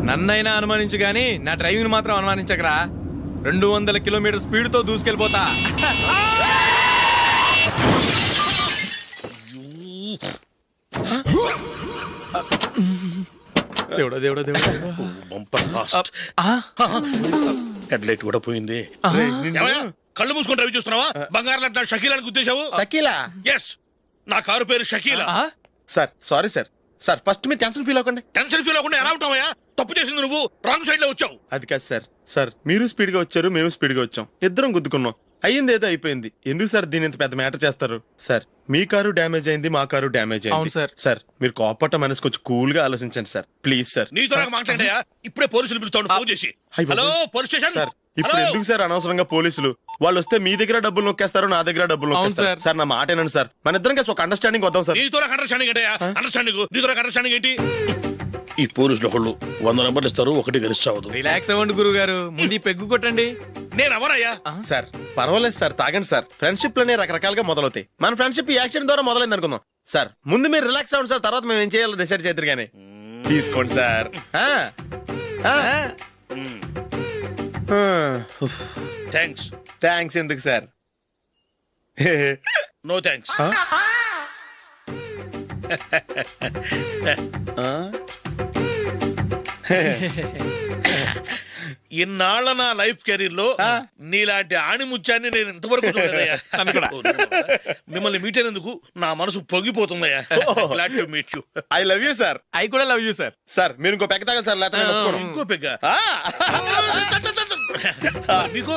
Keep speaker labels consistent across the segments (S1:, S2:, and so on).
S1: నన్నైనా అనుమానించు గాని నా డ్రైవింగ్ మాత్రం అనుమానించకరా. 200 కిలోమీటర్ స్పీడ్ తో దూసుకెళ్ళిపోతా. దేవుడా దేవుడా దేవుడా.
S2: హెడ్ లైట్ కూడా పోయింది. కళ్ళు మూసుకొని రవి చూస్తున్నావా? బంగారం లాంటి షకీలాని గుర్తించావు?
S3: షకీలా?
S2: ఎస్, నా కారు పేరు Shakeela.
S3: Sir sorry sir. Sir first మీరు టెన్షన్ ఫీల్ అవ్వకండి.
S2: టెన్షన్ ఫీల్ అవ్వకుండా ఎలా ఉంటావయ్యా? తప్పు చేసింది నువ్వు, రాంగ్ సైడ్ లో వచ్చావు.
S3: అది కాదు సార్. సార్ మీరు స్పీడ్ గా వచ్చారు, మేము స్పీడ్ గా వచ్చాం, ఇద్దరం గుద్దుకున్నాం. అయ్యింది ఏదో అయిపోయింది. ఎందుకు సార్ దీని ఇంత పెద్ద మ్యాటర్ చేస్తారు? సార్ మీ కారు డ్యామేజ్ అయింది, మా కారు డ్యామేజ్
S1: అవును
S3: అయింది.
S1: సార్.
S3: సార్ మీరు కోపట్ట మనసు కొంచెం కూల్ గా ఆలోచించండి సార్, ప్లీజ్ సార్.
S2: నీతో నాకు మాట్లాడాయా? ఇప్పుడే పోలీసులు పిలుస్తాను, ఫోన్ చేసి.
S3: అయ్ బాబోయ్.
S2: Hello police station.
S3: సార్ ఇప్పుడు ఎందుకు సార్ అనవసరంగా పోలీసులు? వాళ్ళు వస్తే మీ దగ్గర డబ్బులు నొక్కేస్తారు, నా దగ్గర డబ్బులు
S1: అవును
S3: నొక్కేస్తారు.
S1: సార్.
S3: సార్ నా మాట ఏనండి సార్, మన ఇద్దరం కలిసి ఒక అండర్స్టాండింగ్ వద్దాం సార్.
S2: నీతో నాకు అండర్స్టాండింగ్ ఏంటయ్యా? అండర్స్టాండింగ్ నీతో నాకు అండర్స్టాండింగ్ ఏంటి? ఈ పోలీసులు ఒకళ్ళు 100 నెంబర్లు ఇస్తారు, ఒకటి గెలుస్తావదు.
S1: రిలాక్స్ అవ్వండి గురువు గారు, ముందు ఈ పెగ్గు కొట్టండి.
S2: నేను ఎవరయ్యా?
S3: సార్ పర్వాలేదు సార్, తాగండి సార్. ఫ్రెండ్షిప్ లోనే రకరకాలుగా మొదలవుతాయి. మన ఫ్రెండ్షిప్ ఈ యాక్సిడెంట్ ద్వారా మొదలైంది అనుకుందాం. సార్ ముందు మీరు రిలాక్స్ అవ్వండి సార్, తర్వాత మేము ఏం చేయాలో డిసైడ్ చేద్దరు గానీ. తీసుకోండి సార్.
S2: థ్యాంక్స్.
S3: థ్యాంక్స్ ఎందుకు సార్?
S2: No thanks. ఇన్నాళ్ళ నా లైఫ్ కెరీర్ లో నీలాంటి ఆణిముత్యాన్ని నేను ఇంతవరకు చూడలేదయ్యా. మిమ్మల్ని మీట్ అయినందుకు నా మనసు పొంగిపోతుందయ్యా. Glad to meet you.
S3: I love you sir.
S1: I కూడా లవ్ యూ సార్.
S3: సార్ మీరు ఇంకో పెక్క తాగండి సార్, లేకపోతే నేను ఒప్పుకోను.
S2: ఇంకో పెగ్గ మీకు?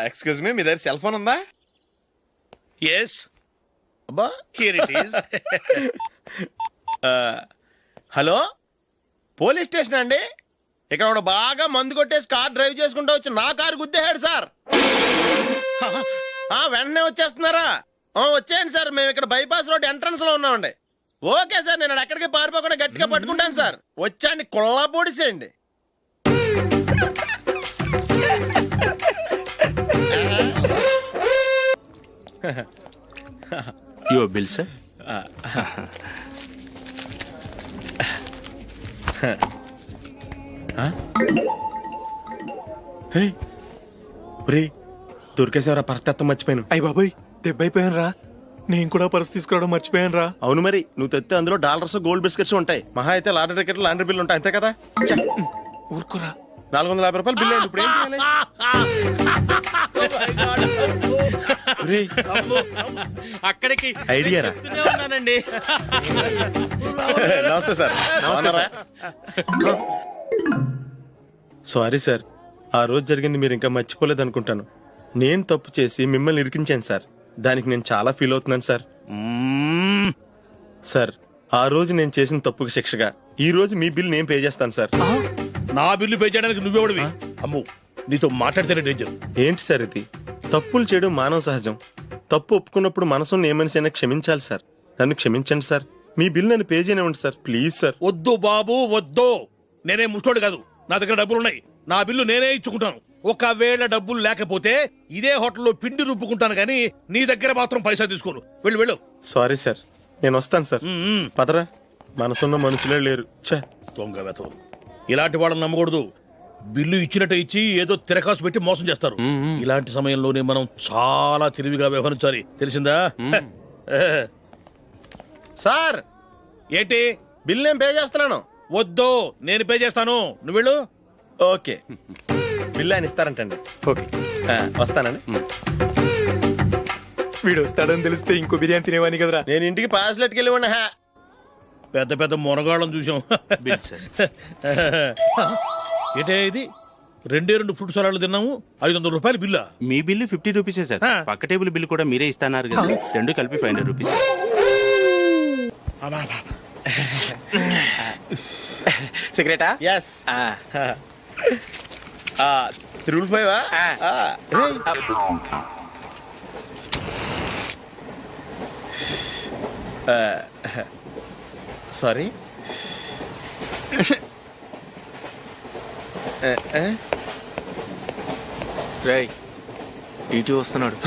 S3: ఎక్స్క్యూజ్ మీ, మీ దగ్గర సెల్ ఫోన్ ఉందా?
S2: ఎస్,
S3: అబ్బా.
S2: Here it is.
S3: Hello, police station అండి. ఇక్కడ ఒకడు బాగా మందు కొట్టేసి కార్ డ్రైవ్ చేసుకుంటూ వచ్చి నా కారు గుద్దేశాడు సార్. వెంటనే వచ్చేస్తున్నారా? వచ్చేయండి సార్, మేము ఇక్కడ బైపాస్ రోడ్ ఎంట్రన్స్ లో ఉన్నామండి. ఓకే సార్, నేను ఎక్కడికి పారిపోకుండా గట్టిగా పట్టుకుంటాను సార్. వచ్చాండి, కుళ్ళ పొడిసేయండి.
S4: Your bill sir.
S3: దొరికేసేవరా, పరిస్థితి మర్చిపోయాను.
S1: అయ్య బాబాయ్, దెబ్బైపోయాను రా. నేను కూడా పర్స్ తీసుకురావడం మర్చిపోయాను రా.
S3: అవును మరి, నువ్వు తెస్తే అందులో డాలర్స్, గోల్డ్ బిస్కెట్స్ ఉంటాయి. మహా అయితే లాటరీ టికెట్, లాండ్రీ బిల్లు ఉంటాయి, అంతే కదా.
S1: ఊరుకురా.
S3: 450 రూపాయలు బిల్లు అయింది. ఇప్పుడు ఏం చేయాలి?
S4: అక్కడికి
S3: ఐడియా రా.
S4: ఉన్నానండి.
S3: నమస్తే సార్. సారీ సార్, ఆ రోజు జరిగింది మీరు ఇంకా మర్చిపోలేదు అనుకుంటాను. నేను తప్పు చేసి మిమ్మల్ని ఇరికించాను సార్. దానికి నేను చాలా ఫీల్ అవుతున్నాను సార్. సార్ ఆ రోజు నేను చేసిన తప్పుకి శిక్షగా ఈ రోజు మీ బిల్ నేను పే చేస్తాను సార్.
S2: నా బిల్లు పే చేయడానికి నువ్వెవడివి? అమ్ము, నీతో మాట్లాడితేనే డేంజర్.
S3: ఏంటి సార్ ఇది? తప్పులు చేయడం మానవ సహజం. తప్పు ఒప్పుకున్నప్పుడు మనసుని ఏ మనిషి అయినా క్షమించాలి సార్. నన్ను క్షమించండి సార్. మీ బిల్ నన్ను పే చేయనివ్వండి సార్, ప్లీజ్ సార్.
S2: వద్దు బాబు, వద్దు. నేనే ముష్టోడు కాదు, నా దగ్గర డబ్బులున్నాయి. నా బిల్లు నేనే ఇచ్చుకుంటాను. ఒకవేళ డబ్బులు లేకపోతే ఇదే హోటల్లో పిండి రుబ్బుకుంటాను, కానీ నీ దగ్గర మాత్రం పైసా తీసుకోను. వెళ్ళు వెళ్ళు.
S3: సారీ సార్, నేను వస్తాను సార్. పదరా, మనసున్న మనుషులే లేరు.
S2: దొంగ వెతవు. ఇలాంటి వాళ్ళని నమ్మకూడదు. బిల్లు ఇచ్చినట్టు ఇచ్చి ఏదో తిరకాసు పెట్టి మోసం చేస్తారు. ఇలాంటి సమయంలోనే మనం చాలా తెలివిగా వ్యవహరించాలి, తెలిసిందా?
S3: సార్
S2: ఏంటి?
S3: బిల్ నేను పే చేస్తున్నాను.
S2: వద్దు, నేను పే చేస్తాను, నువ్వు వెళ్ళు.
S3: ఓకే, బిల్ ఆయన ఇస్తారంటండి.
S1: ఓకే,
S3: వస్తానండి.
S1: వీడు వస్తాడని తెలిస్తే ఇంకో బిర్యానీ తినేవాని కదరా.
S3: నేను ఇంటికి పాస్లెట్కి వెళ్ళివ్వండి.
S2: పెద్ద పెద్ద మునగాళ్ళం చూసాం.
S4: Bill sir.
S2: ఏంటే ఇది? 2 ఫ్రూట్ సలాడ్లు తిన్నాము, 500 రూపాయలు బిల్లా?
S4: మీ బిల్లు 50 రూపీసే సార్. పక్క టేబుల్ బిల్ కూడా మీరే ఇస్తాన్నారు కదా, రెండు కలిపి 500 రూపీస్.
S1: సిగరెటా?
S3: ఎస్. 355. సారీ.
S4: రేయ్, టీటీ వస్తున్నాడు.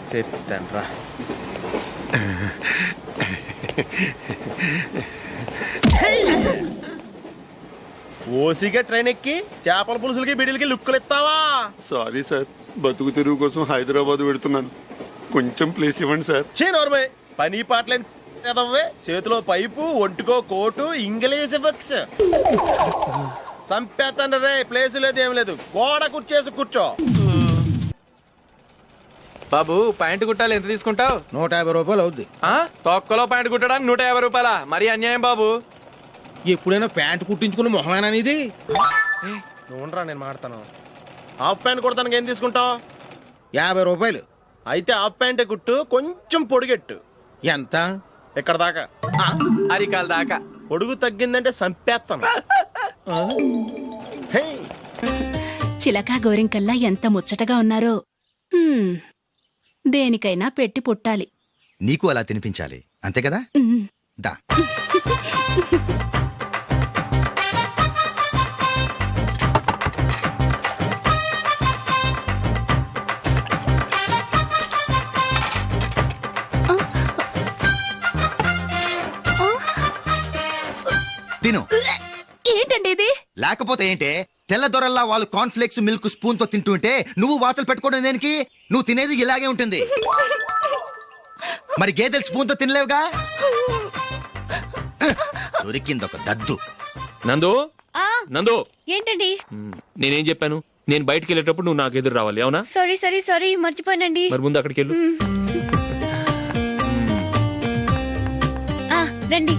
S3: చెప్తాను రా. ఓసిగా ట్రైన్ ఎక్కి చేపల పులుసులకి బిడిలకి లుక్కులు ఇస్తావా?
S5: సారీ సార్, బతుకు తెరువు కోసం హైదరాబాద్ పెడుతున్నాను. కొంచెం ప్లేస్ ఇవ్వండి సార్.
S3: నోర్మే పని పాటలేని ఎదవ్వే. చేతిలో పైపు, ఒంటికో కోటు, ఇంగ్లీష్ బుక్స్. సంపేతండ్రి రే, ప్లేస్ లేదు ఏం లేదు. గోడ కుర్చేసి కూర్చో.
S1: బాబు పాయింట్ కుట్టాలి, ఎంత తీసుకుంటావు?
S6: 150 రూపాయలు అవుద్ది.
S1: తొక్కలో పాయింట్ కుట్టడానికి 150 రూపాయల? మరి అన్యాయం బాబు.
S6: ఎప్పుడైనా ప్యాంట్ కుట్టించుకున్న మొహమేనా ఇది?
S3: నువ్వురా, నేను మాడతాను. హాఫ్ ప్యాంట్ కుడతానికి ఏం తీసుకుంటావు?
S6: 50 రూపాయలు.
S3: అయితే హాఫ్ ప్యాంటే కుట్టు, కొంచెం పొడిగెట్టు.
S6: ఎంత?
S3: ఇక్కడ దాకా.
S1: అరికాల దాకా.
S3: పొడుగు తగ్గిందంటే సంపేస్తాను. హే,
S7: చిలకా గోరింకల్లా ఎంత ముచ్చటగా ఉన్నారో. హ్మ్, దేనికైనా పెట్టి పుట్టాలి.
S8: నీకు అలా తినిపించాలి, అంతే కదా?
S7: ఉమ్.
S8: దా. తిను.
S7: ఏంటండి ఇది?
S8: లేకపోతే ఏంటే, తెల్లదొరల్లా వాళ్ళు కార్న్ఫ్లేక్స్ మిల్క్ స్పూన్ తో తింటుంటే నువ్వు వాతలు పెట్టుకోవడం దేనికి? నువ్వు తినేది ఇలాగే ఉంటుంది. మరి గేదెలు స్పూన్ తో తినలేవుగా. దొరికిందొక దద్దు.
S9: నందు, నందు,
S10: ఏంటండి?
S9: నేనేం చెప్పాను? నేను బయటికి వెళ్ళేటప్పుడు నువ్వు నాకు ఎదురు రావాలి, అవునా?
S10: సారీ మర్చిపోయానండి.
S9: మరి ముందు అక్కడికి వెళ్ళు.
S10: రండి.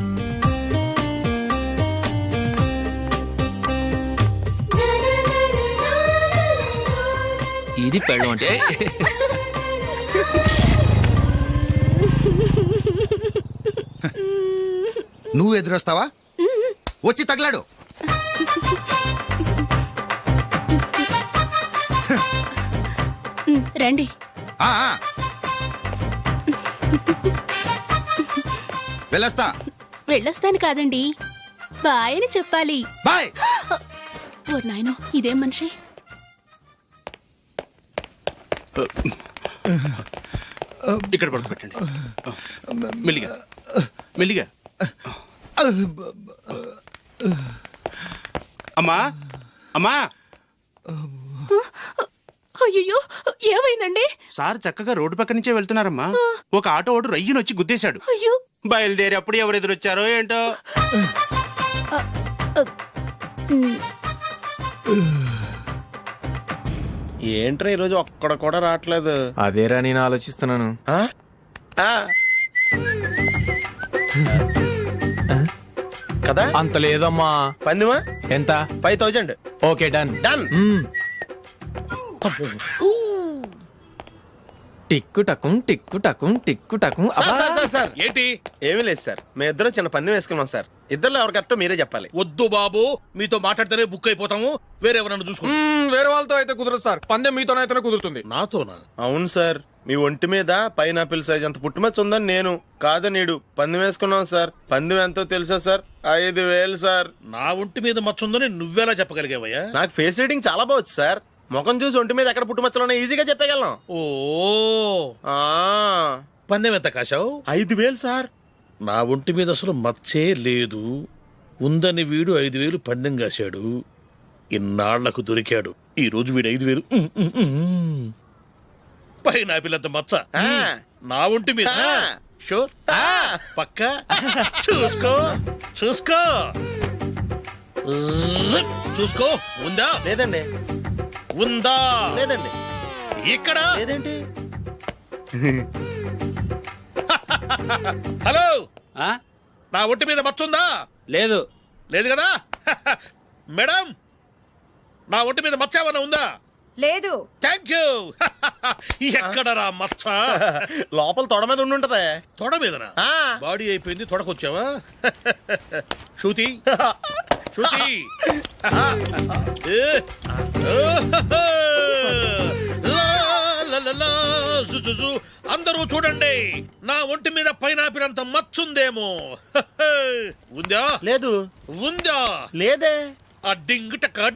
S9: ఇది పెళ్ళం అంటే.
S8: నువ్వు ఎదురొస్తావా? వచ్చి తగలాడు.
S7: రండి.
S8: ఆ, ఆ. వెళ్ళొస్తా.
S7: వెళ్ళొస్తాను కాదండి, బాయ్ అని చెప్పాలి.
S8: బాయ్.
S7: ఓ నాయనో, ఇదేం మనిషి?
S4: ఇక్కడ పడుకోబెట్టండి. మెల్లిగా మెల్లిగా. అమ్మా, అమ్మా.
S7: అయ్యో, ఏమైందండి?
S4: సార్ చక్కగా రోడ్డు పక్క నుంచే వెళ్తున్నారమ్మా. ఒక ఆటో ఓడు రయ్యనొచ్చి గుద్దేశాడు.
S7: అయ్యో.
S4: బయలుదేరి అప్పుడు ఎవరు ఎదురొచ్చారో ఏంటో.
S3: ఏంట్రా ఈరోజు ఒక్కడ కూడా రావట్లేదు?
S1: అదేరా నేను ఆలోచిస్తున్నాను.
S3: ఆ? ఆ. కదా
S1: అంత లేదమ్మా.
S3: పందిమా
S1: ఎంత?
S3: 5000.
S1: Okay, done.
S3: డన్.
S1: టిక్కు టకుం టిక్కు టకుం టిక్కు టకుం.
S3: సార్
S2: ఏంటి?
S3: ఏమీ లేదు సార్, మేము ఇద్దరం చిన్న పందెం వేసుకున్నాం సార్. ఇద్దరు ఎవరు కరెక్టో మీరే చెప్పాలి.
S2: వద్దు బాబు, మీతో మాట్లాడితేనే బుక్ అయిపోతాము. వేరెవరన్నా చూసుకోండి.
S1: వేరే వాళ్ళతో అయితే కుదరదు సార్, పందెం మీతోనైతేనే కుదురుతుంది.
S2: నాతోనా?
S3: అవును సార్, మీ ఒంటి మీద పైనాపిల్ సైజ్ అంత పుట్టుమచ్చ ఉందని నేను కాదు నీడు పందెం వేసుకున్నాం సార్. పందెం ఎంతో తెలుసా సార్? 5000 సార్.
S2: నా ఒంటి మీద మచ్చ ఉందని నువ్వెలా చెప్పగలిగావయ్యా?
S3: నాకు ఫేస్ రీడింగ్ చాలా బాగుంది సార్. ముఖం చూసి ఒంటి మీద ఎక్కడ పుట్టుమచ్చలో ఈజీగా చెప్పగలను.
S2: ఓ,
S3: ఆ,
S2: పందెం ఎంత కాశావు?
S3: 5000 సార్.
S2: నా ఒంటి మీద అసలు మచ్చే లేదు. ఉందని వీడు 5000 పందెం కాశాడు. ఇన్నాళ్లకు దొరికాడు. ఈ రోజు వీడు 5000. పైన పిల్లంత మచ్చ
S3: ఆ.
S2: నా ఒంటి మీద.
S3: ఆ.
S2: షూర్.
S3: ఆ.
S2: పక్క. చూసుకో చూసుకో జిప్. చూసుకో. ఉందా?
S3: లేదండి.
S2: ఉందా?
S3: లేదండి.
S2: ఇక్కడ
S3: లేదేంటి?
S2: హలో,
S4: ఆ?
S2: నా ఒంటి మీద మచ్చ ఉందా?
S4: లేదు.
S2: లేదు కదా? మేడం, నా ఒంటి మీద మచ్చ ఏమన్నా ఉందా?
S10: లేదు.
S2: Thank you. ఎక్కడరా మచ్చ?
S3: లోపల తొడ మీద ఉండుంటదే.
S2: తొడ మీదనా?
S3: ఆ.
S2: బాడీ అయిపోయింది, తొడకొచ్చావా? శృతి, శృతి. ఏ. లా, లా, లా, లలలా, జుజుజు. అందరూ చూడండి, నా ఒంటి మీద పైనాపిల్ అంత మచ్చుందేమో. ఉందా?
S3: లేదు
S2: ఉందా?
S3: లేదే
S2: ఆ డింగ్ టక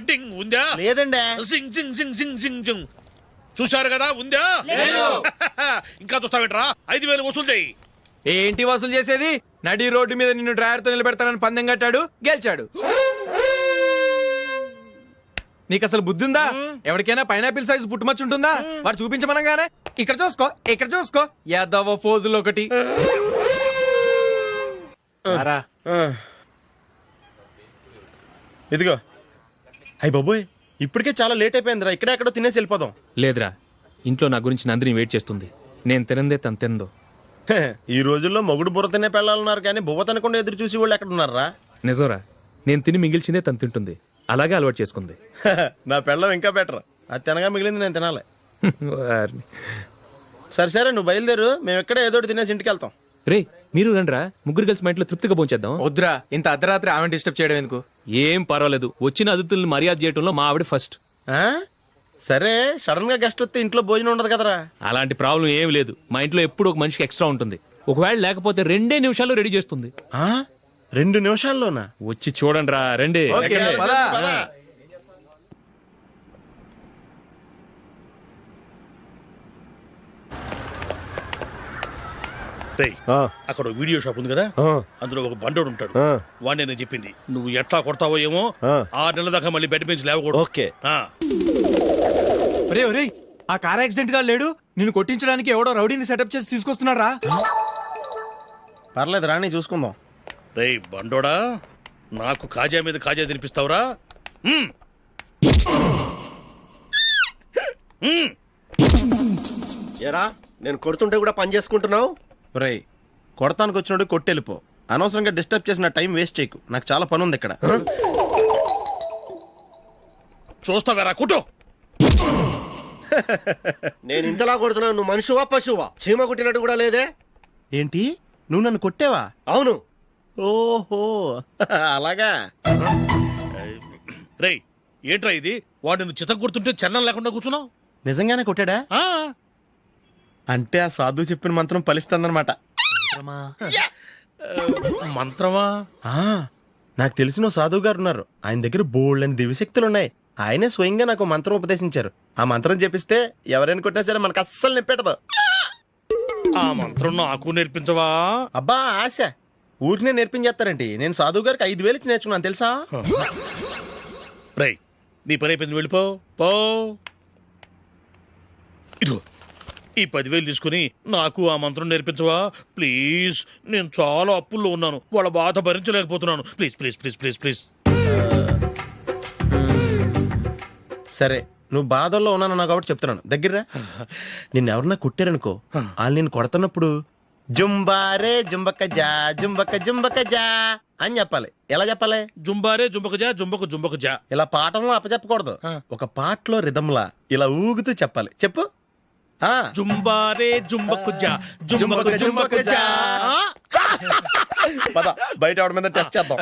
S2: డింగ్ ఉందా?
S3: లేదండి
S2: సింగ్ సింగ్ సింగ్ సింగ్ సింగ్ సింగ్. చూశారు కదా, ఉందా? ఇంకా చూస్తావేంట్రా? 5,000 వసూలు చేయి.
S1: ఏంటి వసూలు చేసేది? నడి రోడ్డు మీద నిన్ను డ్రైవర్తో నిలబెడతానని పందెం కట్టాడు, గెలిచాడు. నీకు అసలు బుద్ధి ఉందా? ఎవరికైనా పైనాపిల్ సైజ్ పుట్టుమచ్చు ఉంటుందా? వాడు చూపించమనగానే ఇక్కడ చూసుకో యాదవ ఫోజులు ఒకటి. రా.
S3: ఇదిగో అయ్యి బాబోయ్, ఇప్పటికే చాలా లేట్ అయిపోయిందిరా. ఇక్కడే ఎక్కడో తినేసి వెళ్ళిపోదాం.
S9: లేదురా, ఇంట్లో నా గురించి నందిని వెయిట్ చేస్తుంది. నేను తినందే తను తిందో.
S3: హే, ఈ రోజుల్లో మొగుడు బుర్ర తినే పెళ్ళాలన్నారు కానీ బువ్వ తినకుండా ఎదురు చూసి వాళ్ళు ఎక్కడ ఉన్నారా?
S9: నిజంరా, నేను తిని మిగిల్చిందే తను తింటుంది. అలాగే అలవాటు చేసుకుంది.
S3: నా పెళ్ళం ఇంకా బెటర్. అది తినగా మిగిలింది నేను తినాలి.
S9: వారిని.
S3: సరే నువ్వు బయలుదేరు, మేము ఎక్కడే ఏదో ఒకటి తినేసి ఇంటికి వెళ్తాం.
S9: రే, మీరు రండిరా, ముగ్గురు కలిసి మా ఇంట్లో తృప్తిగా పోంచేద్దాం.
S1: వద్దురా, ఇంత అర్ధరాత్రి ఆమె డిస్టర్బ్ చేయడం ఎందుకు?
S9: ఏం పర్వాలేదు, వచ్చిన అతిథుల్ని మర్యాద చేయడంలో మా ఆవిడ ఫస్ట్.
S3: ఆ? సరే, సడన్ గా గెస్ట్ వస్తే ఇంట్లో భోజనం ఉండదు కదరా.
S9: అలాంటి ప్రాబ్లం ఏం లేదు. మా ఇంట్లో ఎప్పుడు ఒక మనిషికి ఎక్స్ట్రా ఉంటుంది. ఒకవేళ లేకపోతే 2 నిమిషాల్లో రెడీ చేస్తుంది.
S3: ఆ? 2 నిమిషాల్లోనా?
S9: వచ్చి చూడండి రా, రండి.
S1: ఓకే, పద.
S3: పద.
S2: రేయ్, అక్కడ ఓ వీడియో షాప్ ఉంది కదా, అందులో ఒక బండోడు ఉంటాడు. వాడిని నేను చెప్పింది, నువ్వు ఎట్లా కొడతావో ఏమో. 6 నెలల దాకా మళ్ళీ బెడ్ నుంచి లేవకూడదు.
S3: ఓకే.
S2: ఆ.
S1: ఒరేయ్, ఆ కార్ యాక్సిడెంట్ గా లేడు, నిన్ను కొట్టించడానికి ఎవడో రౌడీని సెటప్ చేసి తీసుకొస్తున్నాడు రా.
S3: పర్లేదు రాని చూసుకుందాం.
S2: రేయ్ బండోడా, నాకు కాజా మీద కాజా తినిపిస్తావురా?
S3: ఏరా, నేను కొడుతుంటే కూడా పని చేసుకుంటున్నావు? రేయ్, కొడతానికి వచ్చినోడు కొట్టెళ్ళిపో. అనవసరంగా డిస్టర్బ్ చేసిన టైం వేస్ట్ చేయకు. నాకు చాలా పని ఉంది ఇక్కడ.
S2: చూస్తావేరా, కుట్టు.
S3: నేను ఇంతలా కొడుతున్నాను, నువ్వు మనిషివా పశువా? చీమ కుట్టినట్టు కూడా లేదే. ఏంటి, నువ్వు నన్ను కొట్టేవా? అవును. ఓహో, అలాగా.
S2: రేయ్, ఏంట్రా ఇది? వాడు నువ్వు చిత్త కొడుతుంటే చలనం లేకుండా కూర్చున్నావు.
S3: నిజంగానే కొట్టాడా?
S2: ఆ.
S3: అంటే ఆ సాధువు చెప్పిన మంత్రం ఫలిస్తుందన్నమాట.
S2: మంత్రమా?
S3: నాకు తెలిసిన ఓ సాధువు గారు ఉన్నారు. ఆయన దగ్గర బోల్డని దివ్యశక్తులు ఉన్నాయి. ఆయనే స్వయంగా నాకు మంత్రం ఉపదేశించారు. ఆ మంత్రం చెప్పిస్తే ఎవరైనా కొట్టినా సరే మనకు అస్సలు నిప్పెట్టదు.
S2: ఆ మంత్రం నాకు నేర్పించవా?
S3: అబ్బా ఆశ, ఊరినే నేర్పించేస్తారండి. నేను సాధువు గారికి 5,000 ఇచ్చి నేర్చుకున్నాను తెలుసా?
S2: రేయ్, నీ పని అయిపోయింది, వెళ్ళిపో. పో. ఇదిగో ఈ 10,000 తీసుకుని నాకు ఆ మంత్రం నేర్పించవా ప్లీజ్? నేను చాలా అప్పుల్లో ఉన్నాను, వాళ్ళ బాధ భరించలేకపోతున్నాను. Please please please please please.
S3: సరే, నువ్వు బాధల్లో ఉన్నాను నాకు కాబట్టి చెప్తున్నాను. దగ్గర నిన్ను ఎవరన్నా కుట్టారనుకో, వాళ్ళు నేను కొడుతున్నప్పుడు జుంబారే జుంబక జా జుంబక జుంబక జా అని చెప్పాలి. ఎలా చెప్పాలి?
S2: జుంబారే జుంబక జా జుంబకు జుంబకు జా.
S3: ఇలా పాఠంలో అప్పచెప్పకూడదు. ఒక పాటలో రిధంలా ఇలా ఊగుతూ చెప్పాలి. చెప్పు.
S2: జుంబారే జుంబకు జా జుంబకు జుంబకు జా.
S3: పద, బయట ఎవరి మీద టెస్ట్ చేద్దాం.